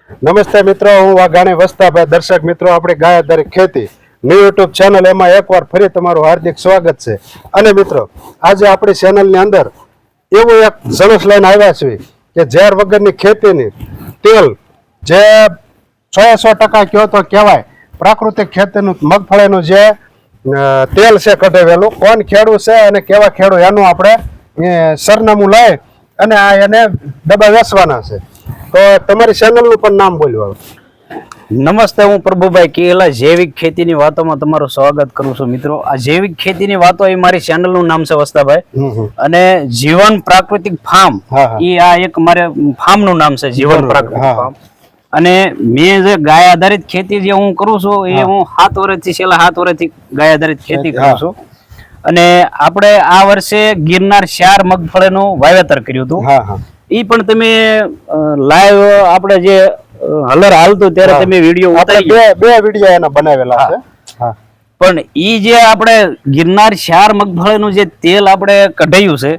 નમસ્તે મિત્રો, હું વાઘાણી વસ્તાભાઈ. દર્શક મિત્રો, આપણી ગાય આધારિત ખેતી ન્યૂ યુટ્યુબ ચેનલ એમાં એકવાર ફરી તમારું હાર્દિક સ્વાગત છે. અને મિત્રો, આજે આપણી ચેનલની અંદર એવું એક સરસ લઈને આવ્યા છે કે ઝેર વગરની ખેતીની તેલ, જે 100% કયો તો કહેવાય પ્રાકૃતિક ખેતીનું મગફળીનું જે તેલ છે કઢાવેલું, કોણ ખેડૂત છે અને કેવા ખેડૂત, એનું આપણે સરનામું લઈ અને આ એને ડબ્બા વેચવાના છે. તો તમારી ચેનલનું પણ નામ બોલ્યું. નમસ્તે, હું પ્રભુભાઈ કેલા જૈવિક ખેતીની વાતોમાં તમારું સ્વાગત કરું છું. મિત્રો, આ જૈવિક ખેતીની વાતો એ મારી ચેનલનું નામ છે વસ્તાભાઈ, અને જીવન પ્રાકૃતિક ફાર્મ એ આ એક મારે ફાર્મનું નામ છે, જીવન પ્રાકૃતિક ફાર્મ. અને મેં જે ગાય આધારિત ખેતી જે હું કરું છું એ હું 7 વર્ષથી છેલ્લા 7 વર્ષથી ગાય આધારિત ખેતી કરું છું. અને આપણે આ વર્ષે ગિરનાર 4 મગફળીનું વાવેતર કર્યું હતું. ઈ પણ તમે લાઈવ આપણે જે હલર હાલતું ત્યારે તમે વિડીયો બે વિડીયો એના બનાવેલા છે. પણ ઈ જે આપણે ગિરનાર 4 મગફળીનું જે તેલ આપણે કઢાયું છે,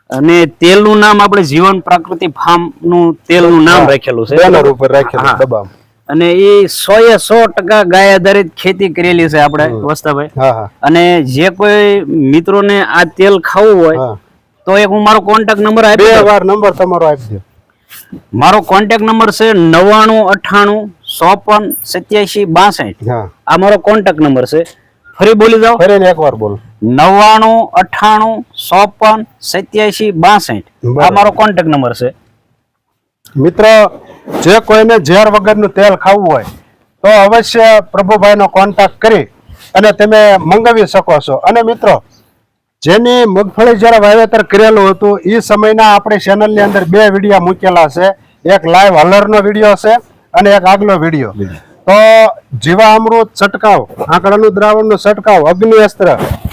અને તેલનું નામ આપણે જીવન પ્રાકૃતિક ફાર્મ નું તેલનું નામ રાખેલું છે, બેનર ઉપર રાખેલું ડબ્બા. અને એ 100% ગાય આધારિત ખેતી કરેલી છે આપણે વસ્તાભાઈ. અને જે કોઈ મિત્રોને આ તેલ ખાવું હોય તો એક હું મારો કોન્ટેક્ટ નંબર આપી દઉં. બે વાર નંબર તમારો આપી દો. મારો કોન્ટેક્ટ નંબર છે 99 58 56 87 62. આ મારો કોન્ટેક્ટ નંબર છે. ફરી બોલી જાઓ. ફરીને એકવાર બોલો. 99 58 56 87 62. આ મારો કોન્ટેક્ટ નંબર છે. મિત્રો, જે કોઈને ઝેર વગરનું તેલ ખાવું હોય તો અવશ્ય પ્રભુભાઈનો કોન્ટેક્ટ કરી અને તમે મંગાવી શકો છો. અને મિત્રો, જેની મગફળી જ્યારે વાવેતર કરેલું હતું એ સમયના આપણી ચેનલની અંદર 2 વિડીયો મૂકેલા છે. એક લાઈવ હલરનો વિડીયો છે અને એક આગલો વિડીયો. તો જીવામૃત છંટકાવ, આંકડાનું દ્રાવણનો છંટકાવ, અગ્નિ અસ્ત્ર,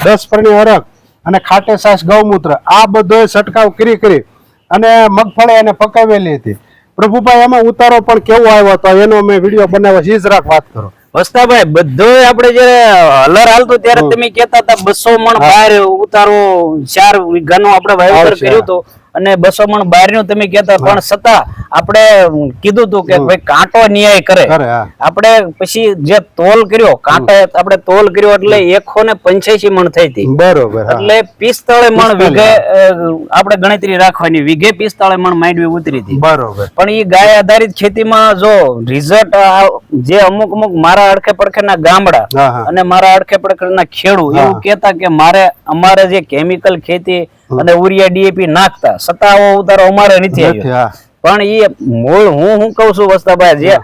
10 પરણી અરગ અને ખાટે છાશ ગૌમૂત્ર, આ બધો છંટકાવ કરી અને મગફળી એને પકાવેલી હતી. પ્રભુભાઈ, એમાં ઉતારો પણ કેવો આવ્યો હતો એનો મેં વિડીયો બનાવ્યો છે, જરાક વાત કરો. વસ્તાભાઈ, બધું આપણે જયારે હલર હાલતું ત્યારે તમે કહેતા હતા 200 મણ બહાર ઉતારો 4 વીઘાનો આપણે વાવેતર કર્યું હતું, અને 200 મણ બહારનું તમે કહેતા, પણ છતાં આપણે કીધું હતું કે ભાઈ કાંટો ન્યાય કરે. આપણે પછી જે તોલ કર્યો, કાંટો આપણે તોલ કર્યો એટલે 185 મણ થઈ હતી. બરોબર. એટલે 45 મણ વીઘે આપણે ગણતરી રાખવાની, વીઘે 45 મણ માંડવી ઉતરી હતી. બરોબર. પણ એ ગાય આધારિત ખેતીમાં જો રિઝલ્ટ જે અમુક મારા અડખે પડખેના ગામડા અને મારા અડખે પડખેના ખેડૂત એવું કહેતા કે અમારે જે કેમિકલ ખેતી અને યુરિયા ડીએપી નાખતા છતાં આવો ઉતારો અમારે નથી આવ્યો. પણ એ મૂળ હું કહું છું વસ્તાભાઈ, જે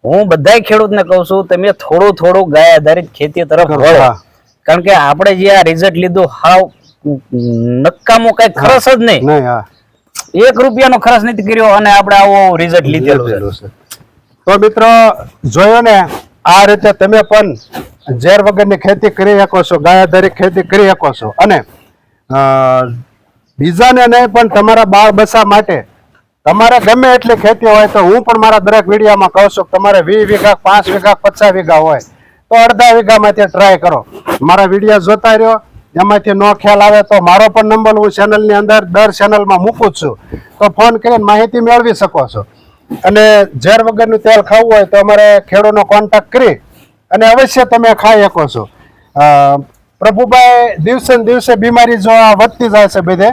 હું બધા ખેડૂતને કહું છું, તમે થોડું ગાય આધારિત ખેતી તરફ વળો. કારણ કે આપણે જે આ રિઝલ્ટ લીધું, હાવ નકામો કઈ ખર્ચ જ નહીં, 1 રૂપિયાનો ખર્ચ નથી કર્યો અને આપણે આવો રિઝલ્ટ લીધેલું છે. તો મિત્રો, જોયો ને, આ રીતે તમે પણ ઝેર વગરની ખેતી કરી શકો છો, ગાય આધારિત ખેતી કરી શકો છો. અને બીજાને નહીં પણ તમારા બાળ બસા માટે તમારે ગમે એટલી ખેતી હોય તો હું પણ મારા દરેક વિડીયોમાં કહું છું, તમારે 20 વીઘા, 5 વીઘા, 50 વીઘા હોય તો અડધા વીઘામાંથી ટ્રાય કરો. મારા વિડીયો જોતા રહ્યો, એમાંથી નો ખ્યાલ આવે તો મારો પણ નંબર હું ચેનલની અંદર દર ચેનલમાં મૂકું છું, તો ફોન કરીને માહિતી મેળવી શકો છો. અને ઝેર વગરનું તેલ ખાવું હોય તો અમારે ખેડૂતનો કોન્ટેક્ટ કરી અને અવશ્ય તમે ખાઈ શકો છો. પ્રભુભાઈ, દિવસે ને દિવસે બીમારી જો વધતી જાય છે બધે,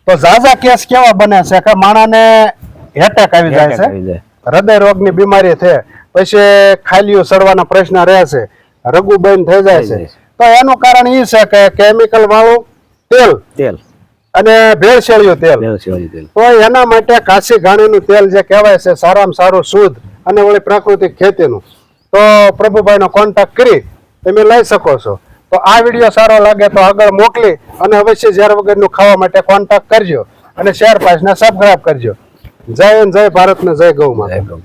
તો ઝાઝા કેસ કેવા બને છે કે માણાને એટેક આવી જાય છે, હૃદય રોગની બીમારી છે, પછી ખાલીઓ સડવાના પ્રશ્ન રહે છે, રગુ બંધ થઈ જાય છે. તો એનું કારણ એ છે કે કેમિકલ વાળું તેલ અને ભેળસેળિયું તેલ. તો એના માટે કાશી ઘાણીનું તેલ જે કહેવાય છે સારામાં સારું શુદ્ધ અને વળી પ્રાકૃતિક ખેતીનું, તો પ્રભુભાઈનો કોન્ટેક્ટ કરી તમે લઈ શકો છો. તો આ વિડીયો સારો લાગે તો આગળ મોકલી અને અવશ્ય ઝેર વગરનું ખાવા માટે કોન્ટેક્ટ કરજો અને શેર પાસને સબસ્ક્રાઇબ કરજો. જય ભારત ને જય ગૌ માતા.